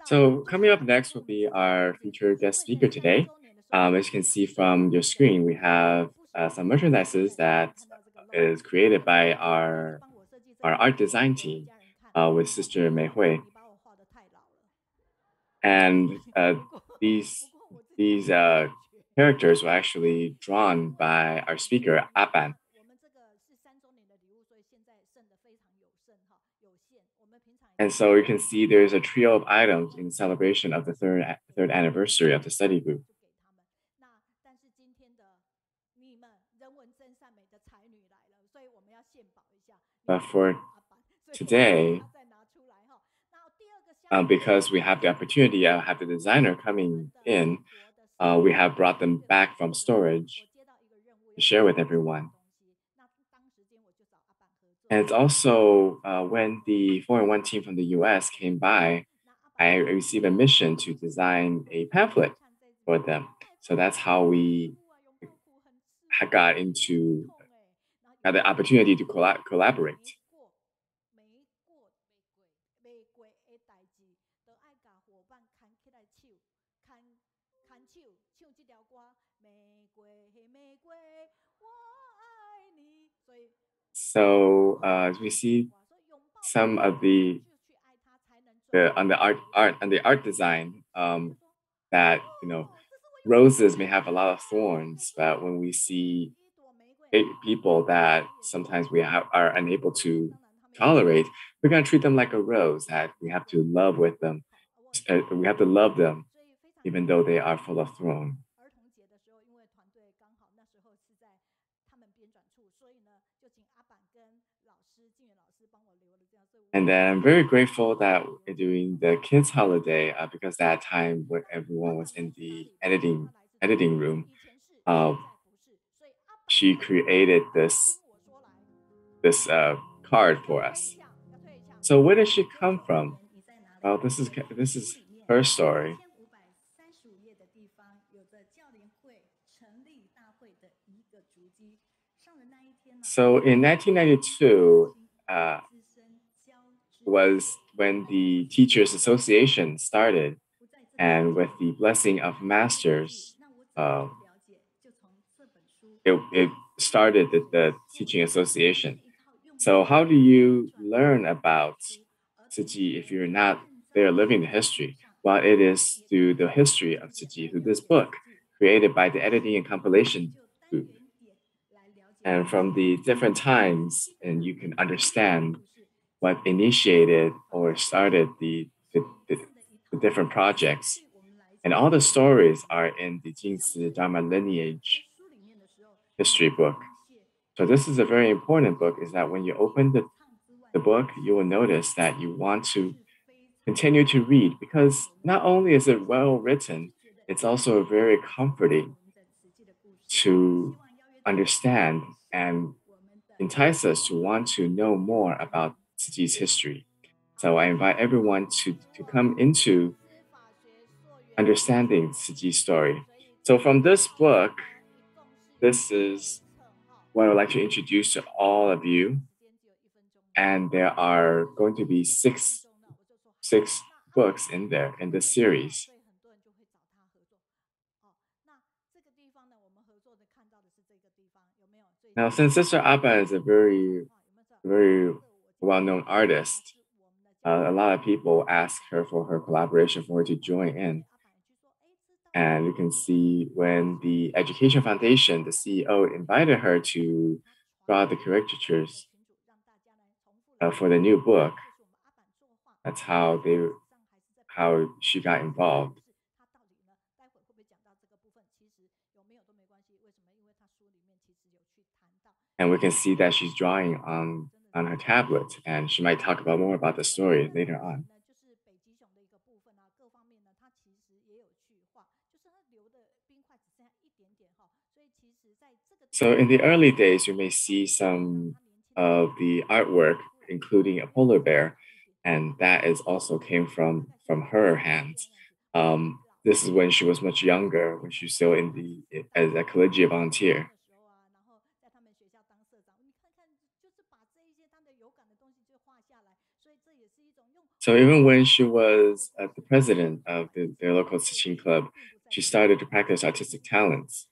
So coming up next will be our featured guest speaker today. As you can see from your screen, we have some merchandises that is created by our art design team with Sister Mei Hui, and these characters were actually drawn by our speaker Aban. And so you can see there's a trio of items in celebration of the third anniversary of the study group. But for today, because we have the opportunity, I have the designer coming in, we have brought them back from storage to share with everyone. And it's also when the 4-in-1 team from the US came by, I received a mission to design a pamphlet for them. So that's how we got into got the opportunity to collaborate. So as we see some of the on the art design that roses may have a lot of thorns, but when we see people that sometimes are unable to tolerate, we're going to treat them like a rose that we have to love with them. We have to love them even though they are full of thorn. And then I'm very grateful that during the kids' holiday, because that time where everyone was in the editing room, uh, she created this card for us. So where did she come from? Well, this is her story. So in 1992 was when the Teachers Association started, and with the blessing of masters, uh, it started the teaching association. So how do you learn about Tzu if you're not there living the history? Well, it is through the history of Tzu through this book created by the editing and compilation group. And from the different times, and you can understand what initiated or started the different projects. And all the stories are in the Jingzi Dharma lineage history book. So this is a very important book, is that when you open the book, you will notice that you want to continue to read because not only is it well written, it's also very comforting to understand and entice us to want to know more about Tzuji's history. So I invite everyone to come into understanding Tzuji's story. So from this book, this is what I would like to introduce to all of you. And there are going to be six books in there in this series. Now, since Sister Abba is a very well-known artist, a lot of people ask her for her collaboration for her to join in. And you can see when the Education Foundation, the CEO, invited her to draw the caricatures for the new book. That's how she got involved. And we can see that she's drawing on her tablet, and she might talk about more about the story later on. So in the early days, you may see some of the artwork, including a polar bear, and that is also came from her hands. This is when she was much younger, when she was still in as a collegiate volunteer. So even when she was the president of their local teaching club, she started to practice artistic talents.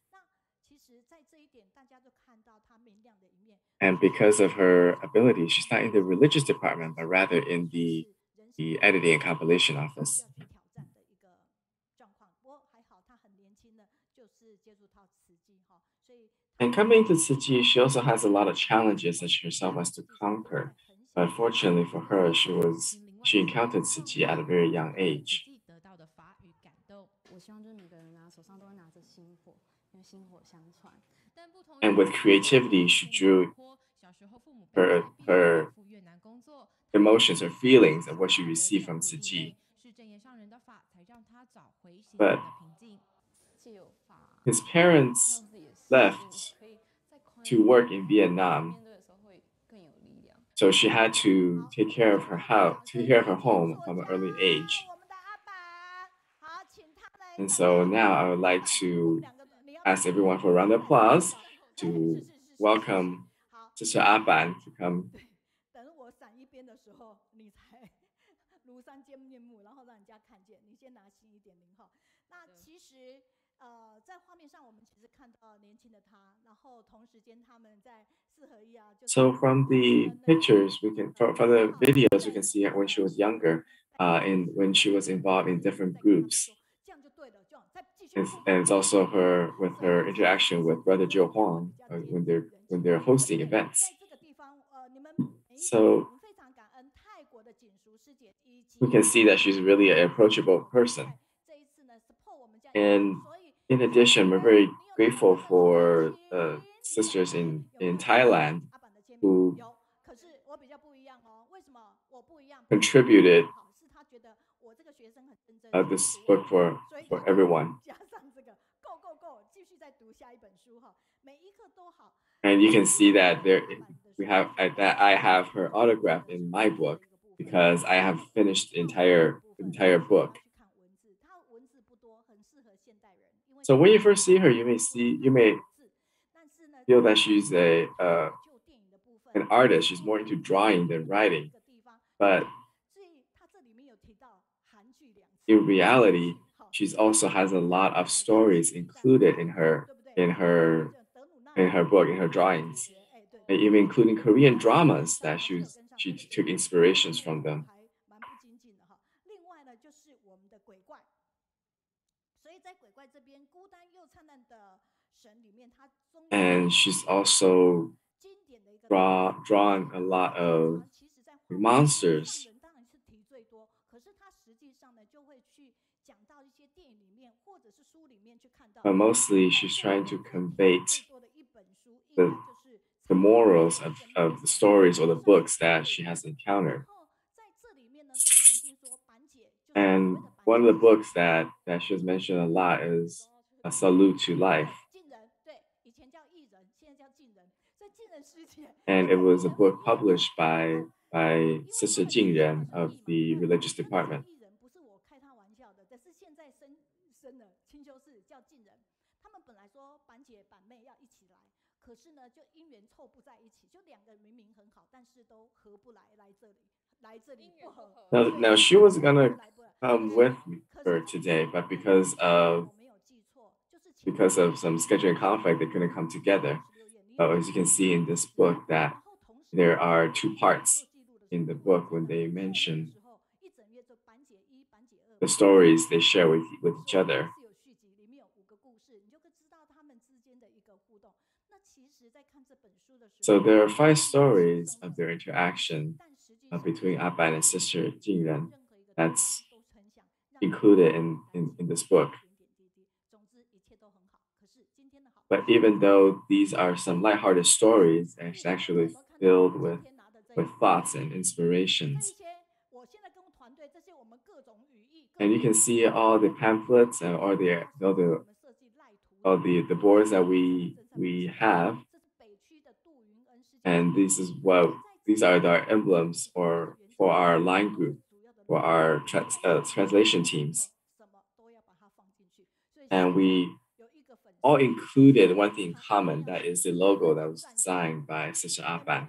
And because of her ability, she's not in the religious department, but rather in the editing and compilation office. And coming to Tzu she also has a lot of challenges that she herself has to conquer. But fortunately for her, she encountered Tzu at a very young age. 我希望就是每个人啊手上都会拿着薪火，因为薪火相传。但不同于 And with 他的父 creativity, 母，she 父母 drew 活泼，小时候父母被 her 打，逼着要 her 赴越南工作，他也 emotions, 因 her 此在 feelings of 想 what she 好的 received 角 from 度定 Tzu. 位，是正言上人的法，才让他找回心灵 But 的平静。既有法 his parents 让自己的心 left 可以再宽 to 一 work 点， in 面 Vietnam, 对的时候会更有力量。so she had to 好，take 我 care 们 of 现 her 在来 house, 找这 take 一 care of her 位金 home 作 from an 家，early age. 我们的阿板。好，请他来 And 代 so 表 now I 阿 would like 板，我们 to 两个你要 ask 代表 everyone for a round of 阿板来 applause 介绍。to 是。welcome 好， Sister Aban to come. 对，等我闪一边的时候，你才庐山真面目，然后让人家看见。你先拿新1.0号。那其实。在画面上，我们其实看到年轻的他，然后同时间他们在4合1啊，就是 So from the pictures, we can from the videos, we can see when she was younger, and when she was involved in different groups. 这样就对了，就再继续 And it's also her with her interaction with Brother Joe Huang when they're hosting events. 在这个地方，你们每一个， So 我们非常感恩泰国的锦淑师姐以及 we can see that she's really an approachable person. 这一次呢 support 我们这样， And 所以 in addition, we're very grateful for sisters in Thailand 阿板的签名 who 有，可是我比较不一样哦。为什么我不一样？ contributed 好，是他觉得我这个学生很认真， this book 所以 for 他就 everyone. 加上这个 go go go， 继续再读下一本书哈，每一课都好。 And you can see that there we have that I have her autograph in my book because I have finished the entire book. 去看文字，它文字不多，很适合现代人。因为 So when you first see her, you may 但是呢， feel that she's 就电影的部分 an artist. She's more into drawing than writing. 这个地方， But 所以它这里面有提到韩剧2次。 in reality, 好， she's also has a lot of stories included in her 对不对？ 德鲁纳 book, in her drawings, 哎，对， and even including Korean dramas that she took inspirations from them. 还蛮不精进的哈。另外呢，就是我们的鬼怪，所以在鬼怪这边，孤单又灿烂的神里面，它中 And she's also 经典的一个 drawn a lot of 其实在画面 monsters. 上人当然是提最多，可是他实际上呢，就会去讲到一些电影里面或者是书里面去看到。 But mostly she's trying to convey 最多的一本书，应 the 该就是 the morals of the stories or the books that she has encountered. 然后在这里面呢，他曾经说板姐就是所 And 谓的板 one 姐 of the books that she has mentioned a lot is A Salute to Life. 晋人，对，以前叫艺人，现在叫晋人，所以晋人师姐。 And it was a book published by Sister Jing Ren of the religious department. 艺人不是我开他玩笑的，但是现在升了清修寺叫晋人。他们本来说板姐板妹要一起来，可是呢，就因缘凑不在一起，就2个人明明很好，但是都合不来，来这里不合。 Now she was gonna come with her today, but because of some scheduling conflict, they couldn't come together. As you can see in this book, that there are 2 parts in the book when they mention the stories they share with each other. So there are 5 stories of their interaction between Aban and Sister Jingren that's included in this book. But even though these are some lighthearted stories, it's actually filled with thoughts and inspirations. And you can see all the pamphlets and all the boards that we have. And these are the emblems for our line group, for our translation teams. And we all included one thing in common, that is the logo that was designed by Sister Aban.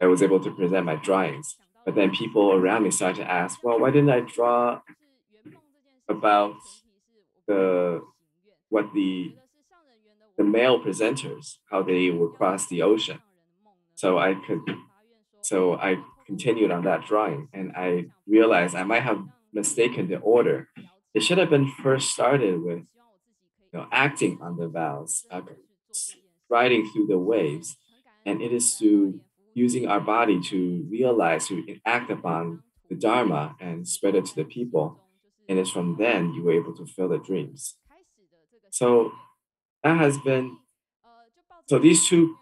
I was able to present my drawings. But then people around me started to ask, well, why didn't I draw about the what the male presenters, how they would cross the ocean? So I could so I continued on that drawing and I realized I might have mistaken the order. It should have been first started with acting on the vows, riding through the waves, and it is to using our body to realize, to act upon the Dharma and spread it to the people. And it's from then you were able to fill the dreams. So that has been so these two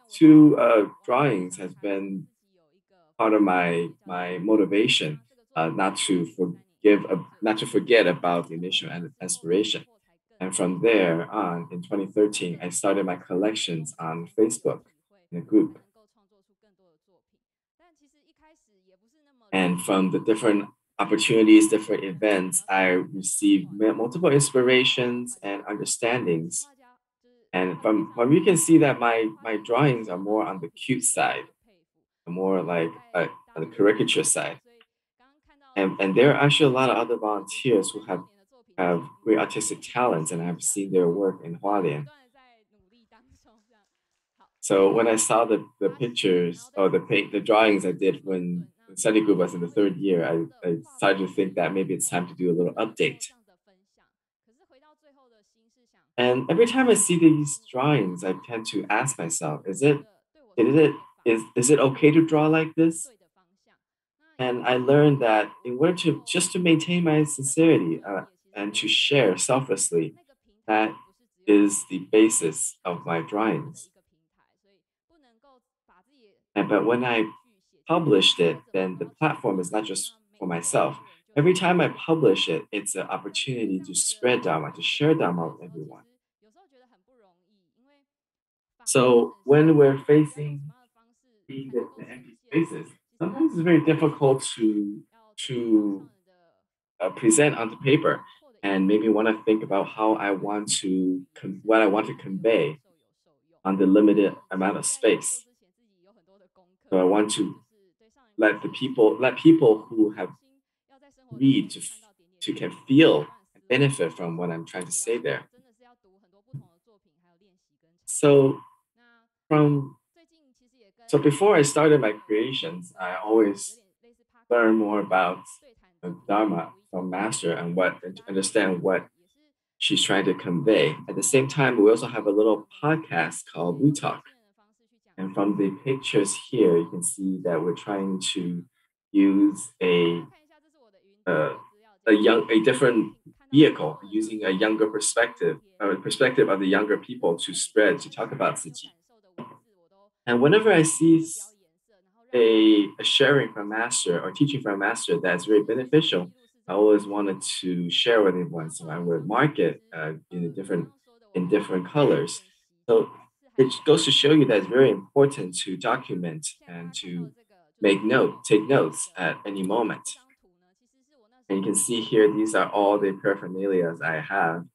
drawings has been part of my motivation, not to not to forget about the initial aspiration. And from there on, in 2013, I started my collections on Facebook in a group. And from the different opportunities, different events, I received multiple inspirations and understandings. And from you can see that my drawings are more on the cute side, more like on the caricature side. And there are actually a lot of other volunteers who have great artistic talents, and I've seen their work in Hualien. So when I saw the pictures or the drawings I did when the study group was in the third year, I started to think that maybe it's time to do a little update. And every time I see these drawings, I tend to ask myself, is it okay to draw like this? And I learned that in order to just to maintain my sincerity and to share selflessly, that is the basis of my drawings. And but when I published it, then the platform is not just for myself. Every time I publish it, it's an opportunity to spread Dharma, to share Dharma with everyone. So when we're facing the empty spaces, sometimes it's very difficult to present onto paper, and maybe want to think about how I want to what I want to convey on the limited amount of space. So I want to let people who have read to can feel and benefit from what I'm trying to say there. So from so before I started my creations, I always learn more about the Dharma from Master and to understand what she's trying to convey. At the same time, we also have a little podcast called We Talk. And from the pictures here, you can see that we're trying to use uh, a different vehicle, using a younger perspective, perspective of the younger people to spread to talk about Tzu. And whenever I see a sharing from master or teaching from master that's very beneficial, I always wanted to share with everyone. So I would mark it in different colors. So it goes to show you that it's very important to document and to take notes at any moment. And you can see here, these are all the paraphernalia I have.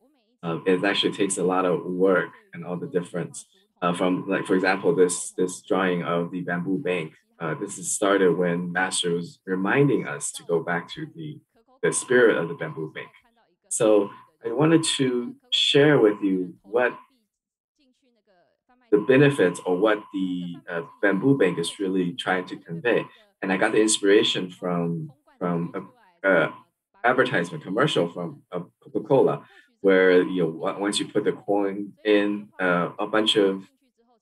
It actually takes a lot of work and all the different, from like, for example, this drawing of the bamboo bank. This is started when Master was reminding us to go back to the spirit of the bamboo bank. So I wanted to share with you what the benefits or what the bamboo bank is really trying to convey. And I got the inspiration from a advertisement commercial from Coca-Cola, where once you put the coin in, a bunch of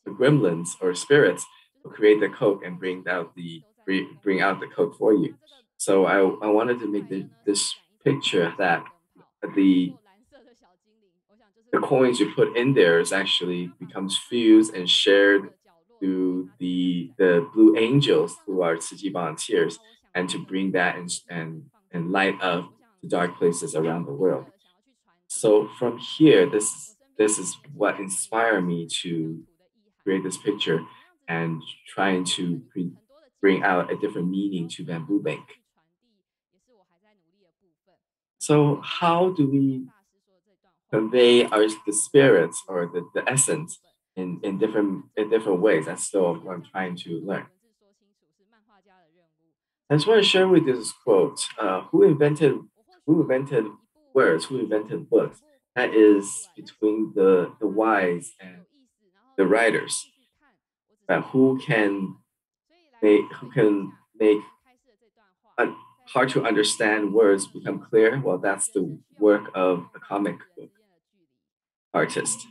gremlins or spirits will create the Coke and bring out the Coke for you. So I wanted to make this picture that the the coins you put in there is actually becomes fused and shared to the blue angels who are Tzu volunteers, and to bring that and light up the dark places around the world. So from here, this is what inspired me to create this picture and trying to bring out a different meaning to bamboo bank. So how do we convey the spirits or the essence in different ways? That's still what I'm trying to learn. I just want to share with you this quote. Who invented words? Who invented books? That is between the wise and the writers. Who can make un, hard to understand words become clear? Well, that's the work of a comic book artist.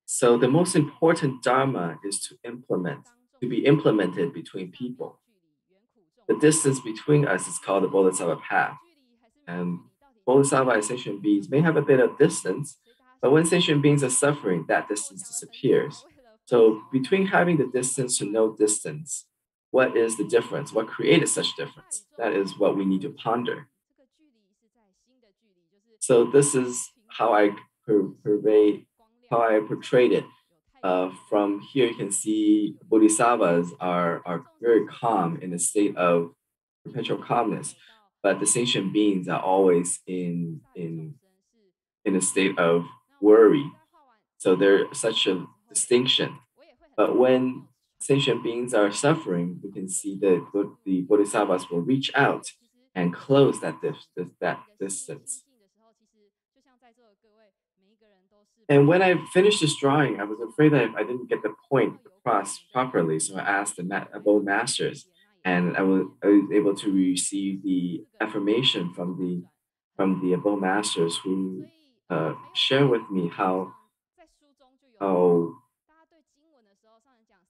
So the most important dharma is to implement. to be implemented between people. The distance between us is called the Bodhisattva path. And Bodhisattva and sentient beings may have a bit of distance, but when sentient beings are suffering, that distance disappears. So between having the distance to no distance, what is the difference? What created such difference? That is what we need to ponder. So this is how I purvey, how I portrayed it. From here, you can see bodhisattvas are very calm in a state of perpetual calmness, but the sentient beings are always in a state of worry. So there's such a distinction. But when sentient beings are suffering, we can see that the bodhisattvas will reach out and close that distance. And when I finished this drawing, I was afraid that I didn't get the point across properly. So I asked the above masters, and I was able to receive the affirmation from the above masters who share with me how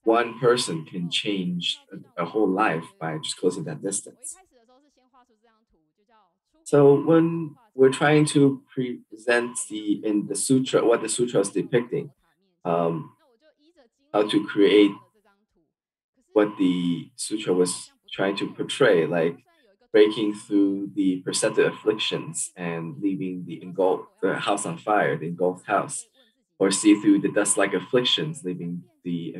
one person can change a whole life by just closing that distance. So when we're trying to present in the sutra, what the sutra is depicting, um, how to create what the sutra was trying to portray, like breaking through the perceptive afflictions and leaving the house on fire, the engulfed house, or see through the dust-like afflictions, leaving the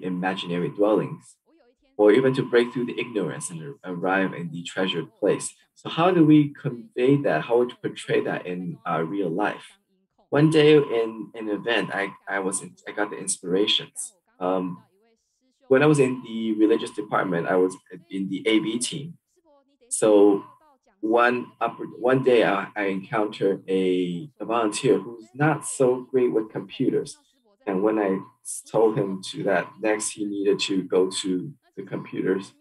imaginary dwellings, or even to break through the ignorance and arrive in the treasured place. So how do we convey that? How would you portray that in our real life? One day in an event, I got the inspirations. When I was in the religious department, I was in the AV team. So one day I encountered a volunteer who's not so great with computers, and when I told him to that next he needed to go to the computers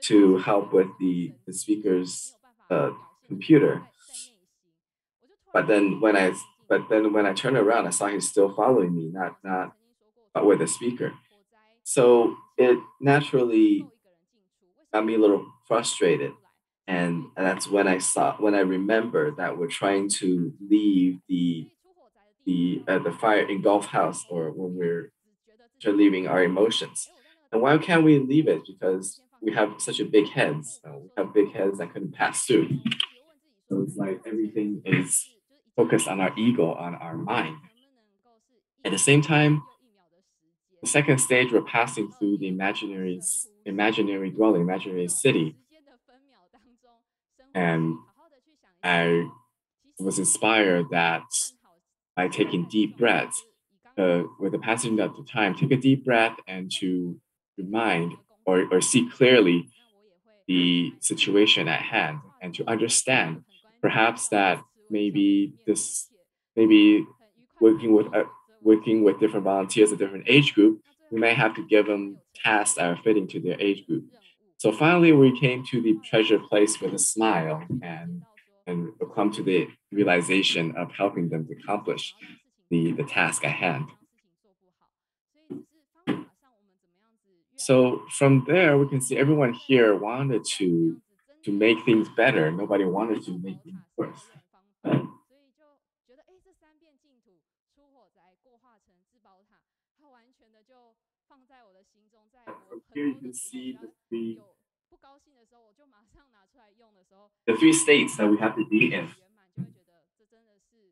to help with the speaker's computer, but then when I turned around, I saw he's still following me, not with the speaker. So it naturally got me a little frustrated. And that's when I remember that we're trying to leave the fire engulfed house, or when we're leaving our emotions. And why can't we leave it? Because we have such a big heads. We have big heads that couldn't pass through. So it's like everything is focused on our ego, on our mind. At the same time, the second stage, we're passing through the imaginary dwelling, imaginary city, and I was inspired that by taking deep breaths, with the passage of the time, take a deep breath and to remind or see clearly the situation at hand and to understand perhaps that maybe working with working with different volunteers of different age group, we may have to give them tasks that are fitting to their age group. So finally, we came to the treasure place with a smile and come to the realization of helping them to accomplish the task at hand. So from there, we can see everyone here wanted to make things better. Nobody wanted to make things worse. But from here, you can see the three states that we have to be in,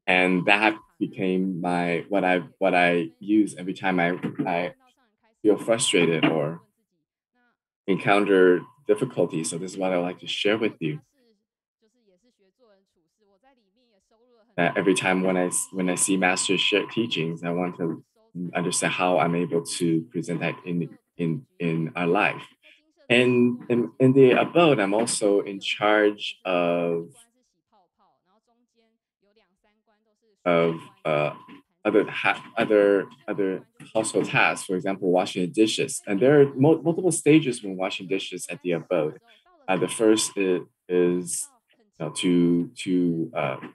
and that became my what I use every time I feel frustrated or encounter difficulties. So this is what I like to share with you. That every time when I see masters share teachings, I want to understand how I'm able to present that in our life. And in the abode, I'm also in charge of other household tasks. For example, washing the dishes. And there are multiple stages when washing dishes at the abode. The first is to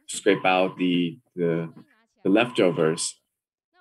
scrape out the leftovers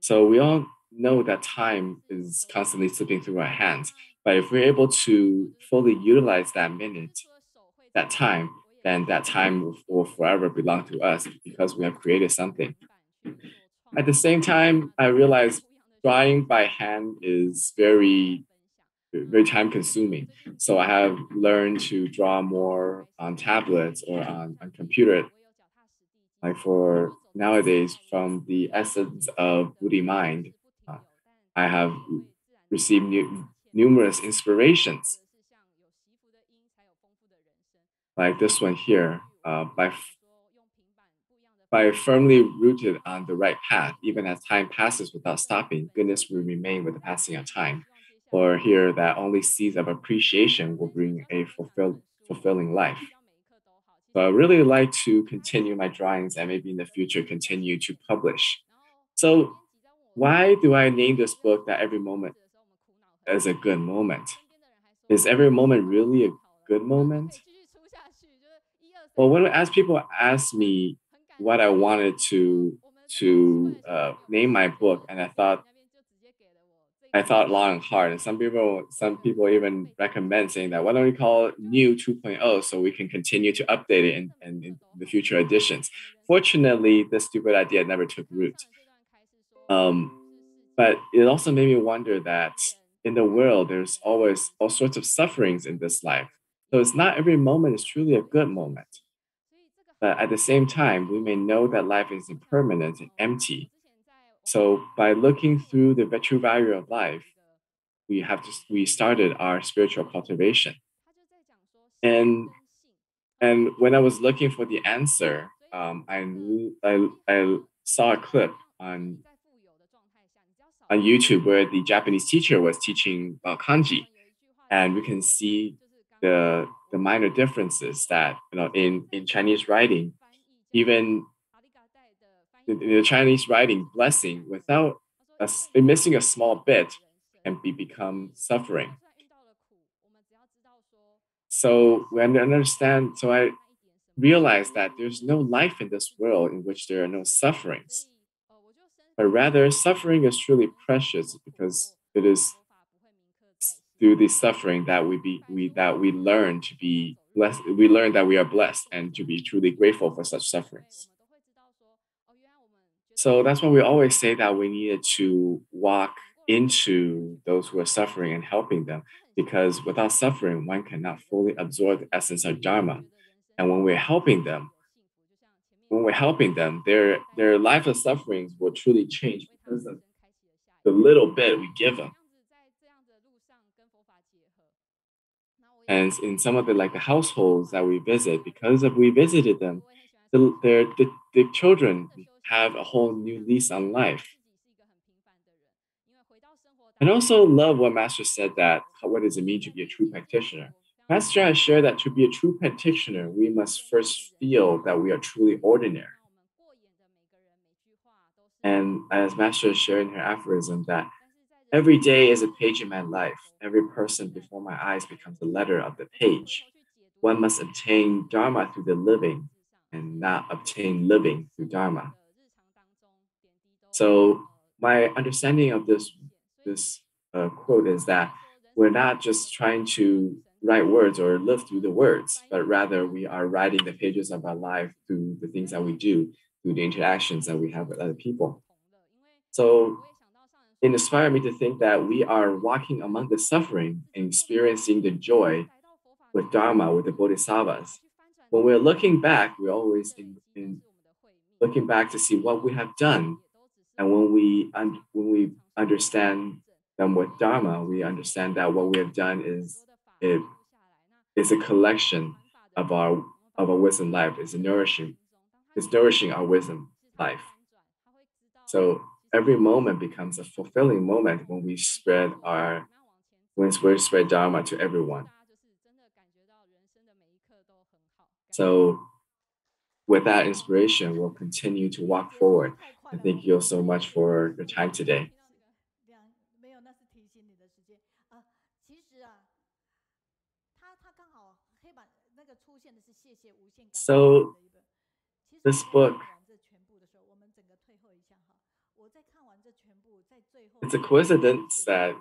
So we all know that time is constantly slipping through our hands. But if we're able to fully utilize that minute, that time, then that time will forever belong to us because we have created something. At the same time, I realized drawing by hand is very time consuming. So I have learned to draw more on tablets or on computer. Like for nowadays, from the essence of Woody Mind, uh, I have received numerous inspirations, like this one here, by by firmly rooted on the right path, even as time passes without stopping, goodness will remain with the passing of time. Or here that only seeds of appreciation will bring a fulfilling life. So I really like to continue my drawings and maybe in the future continue to publish. So why do I name this book that every moment is a good moment? Is every moment really a good moment? Well, as people ask me what I wanted to name my book, and I thought long and hard, and some people even recommend saying that why don't we call it New 2.0 so we can continue to update it in the future editions. Fortunately, this stupid idea never took root. Um, but it also made me wonder that in the world, there's always all sorts of sufferings in this life. So it's not every moment is truly a good moment. But at the same time, we may know that life is impermanent and empty. So by looking through the true value of life, we started our spiritual cultivation. And and when I was looking for the answer, I saw a clip on YouTube where the Japanese teacher was teaching about kanji, and we can see the minor differences that in Chinese writing, even in the Chinese writing, blessing without missing a small bit can become suffering. So when I understand, so I realize that there's no life in this world in which there are no sufferings, but rather suffering is truly precious because it is through the suffering that we learn to be blessed. We learn that we are blessed and to be truly grateful for such sufferings. So that's why we always say that we needed to walk into those who are suffering and helping them, because without suffering, one cannot fully absorb the essence of Dharma. And when we're helping them, their life of sufferings will truly change because of the little bit we give them. And in some of the like the households that we visit, because of we visited them, the children have a whole new lease on life. And also love what Master said that what does it mean to be a true practitioner? Master has shared that to be a true practitioner, we must first feel that we are truly ordinary. And as Master is sharing her aphorism, that every day is a page in my life. Every person before my eyes becomes a letter of the page. One must obtain Dharma through the living and not obtain living through Dharma. So my understanding of this quote is that we're not just trying to write words or live through the words, but rather we are writing the pages of our life through the things that we do, through the interactions that we have with other people. So it inspired me to think that we are walking among the suffering and experiencing the joy with Dharma, with the Bodhisattvas. When we're looking back, we're always in looking back to see what we have done. And when we understand them with Dharma, we understand that what we have done it is a collection of our wisdom life. It's nourishing our wisdom life. So every moment becomes a fulfilling moment when we spread Dharma to everyone. So with that inspiration, we'll continue to walk forward. And thank you so much for your time today. 没有，那是提醒你的时间啊。其实啊，他刚好黑板那个出现的是谢谢无限感恩的 So 一本。其实我 this 在 book, 看完这全部的时候，我们整个退后一下哈。我在看完这全部，在最后 it's a 最后一 coincidence 页的 that 时候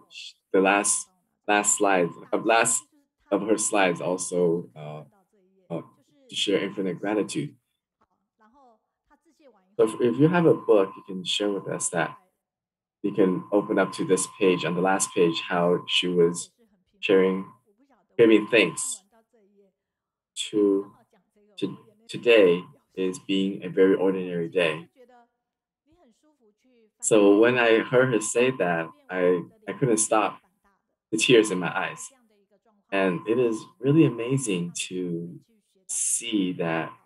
，the 他突然帮我拿到，last slides 打 of 结 last 就是他 of her 刚好 slides 在我手 also 上翻到这一页，uh, 就是to share 谢 infinite 谢。gratitude. 好，然后他致谢完以 So 后，if you have a book, you can share with us that you can open up to this page on the last page how she 他也 was 是很平凡的 sharing 哈。我不晓得，我 giving 看 thanks 完到这一页，刚 to, 好讲这个，to 我眼泪就快 today 掉下 is 来。being a very 对，ordinary 其实我 day. 会觉得你很舒服去翻阅 So 这 when 些 I 东西，heard her say 即 that, 便我们的 I 脸 couldn't 是很 stop 板大的，the tears in 但 my 是在 eyes. 这样的一个状况，还 And 是 it 可 is 以 really 从 amazing 他的书里 to 面去学到很多。see that 好，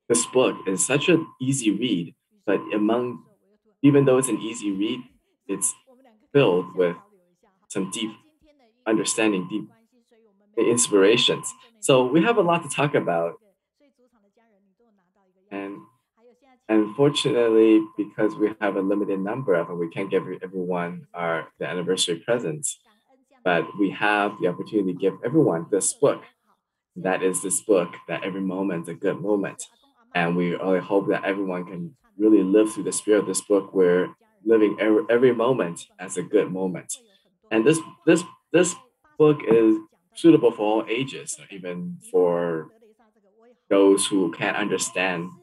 所以 this book is such an easy read, 于是 but 我在讲的 among 时候，我又突然 even though it's an easy read, 所以 it's 我们两个可以互 filled 相 with 交流一下哈。some 那 deep 今天呢，因为时 understanding, 间的 deep 关系，所以我们没办法把inspirations. 当中的 So 内 we 容 have a 讲 lot to 完。talk about, 对，所以主场的家人，你都有拿到一个钥 and 匙，还有现在请 unfortunately, 对 because we 所 have 有 a 的 limited number of them, we can't give 对，所 everyone 以是 our 非 the 常 anniversary presents. 感恩这样的 But 机 we 会。have the 是 opportunity to 好， give 那我 everyone 们如 this 果 book. 说好，这样 That 的 is 一 this 个 book 好 that every 这个 moment's a 是 good 真的 moment. 是阿公阿嬷 And 的 we really 回 hope 忆， that 然后 everyone 可以 can 唱的 really 歌， live through the 对， spirit of this 所以 book 我们 where 的家人 living 在这 every 边，不 moment 管 as 是 a 哪 good 里，都 moment. 会有很多 And 的，包括 this 在巴塞 book 尔也 is 是讲到这个 suitable for all 说 ages, so 真的， even 你会讲 for 德雷莎这个，我也好想 those 听， who can't 哎， understand 是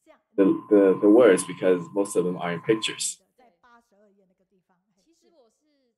这样， the, 你 the, 你 the 是 words 在 because 哪 most of them 里 are in 找到你 pictures. 的？在82页那个地方，嘿是其实我是不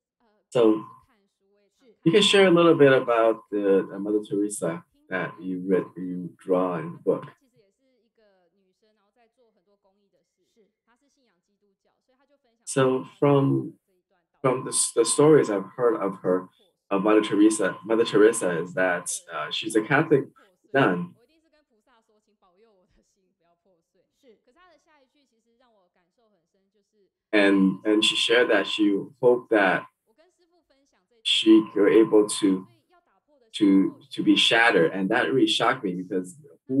So 只是看书，我也常 是 you 看 can share a 电 little 影。 bit about the 那 Mother 我 Teresa 听过 that 很 you 多 read, 的 you 歌， draw in 那 the book. 她其实也是一个女生，然后在做很多公益的事。是她是信仰基督教，所以她就分享说 So 她走过的这一段道 from 路。 the stories I've 那 heard 我 of 心 her, 破碎， of Mother Teresa, is 只要 that 有人讲 she's 到 a 我的 Catholic 心破碎， nun, 我一定是跟菩萨说，请保佑我的心不要破碎。是可是她的下一句其实让我感受很深，就是and she shared that she hoped that 我跟师父分享这段 she 经 were 文， able 所以要打破的心 to 或许 to be 是 shattered, and that really shocked me because 那这样子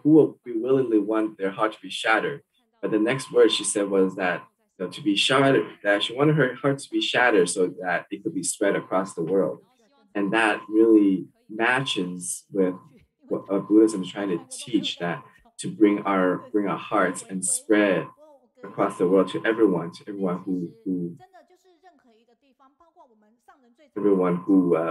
who will be willingly want their heart to be shattered? 看到 But the next word she said was that, 用在 to be shattered, that she wanted her heart to be shattered so that it could be spread across the world. 然后希望 And 这个 that really 可以 matches with 去，因为 what 他 Buddhism is 我 trying 们 to 两个都没有 teach, 戴 that 口罩， to 对 bring our 所以是 hearts 回 and 归。 spread 不过我隔一 across 下 the 我 world 要 to 讲， everyone, 所以其实 who 真的就是任何一个地方，包括我们上人最常讲的经文，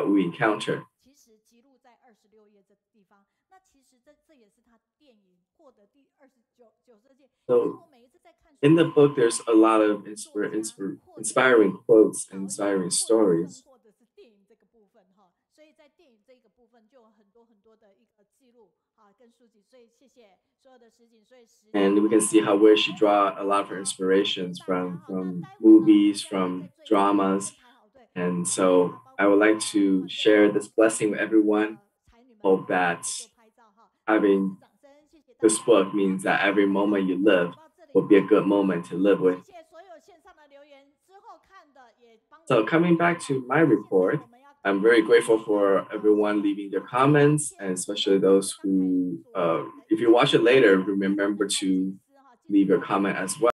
we encounter. 其实记录在26页这地方。那其实这也是他电影获得第29届。其实 So 我每一次在看书 in the 的时候， book, there's a lot of 作家或者是 inspiring quotes, 导演， inspiring 或者甚 stories. 或者是电影这个部分哈，所以在电影这个部分就有很多很多的一个记录啊跟书籍，所以谢谢所有的实景，所以时间 And we 到 can 了， see how 我 where 们 she 非 draw 常 a 的 lot of her 感谢 inspirations 大家哈。那 from 待会呢，接 movies, 下来 from 在最后我们会 dramas. 排好队， And 那大 so 家包 I 括 would like to 团队 share 的 this blessing with 所有 everyone. 的才女们， Hope 然后 that 来做拍照哈，再次 having 掌声，谢谢大 this 家。 book 好， means 最 that 后 every 回到 moment 我 you 们的 live 简报这里 will be a 哈。 good 那 moment to live 谢 with. 谢所有线上的留言，之后看的也帮我 So 们留 coming 言 back 哈。 to my 那现在 report, 我们要 I'm 开 very 始 grateful 这 for 个 everyone 这个 leaving their 今 comments, 天 and 我 especially 们刚 those 才 who, 所讲的 if 一 you 些 watch it 内 later, 容，大家 remember 都开始 to 思哈，记得 leave your 要 comment as well.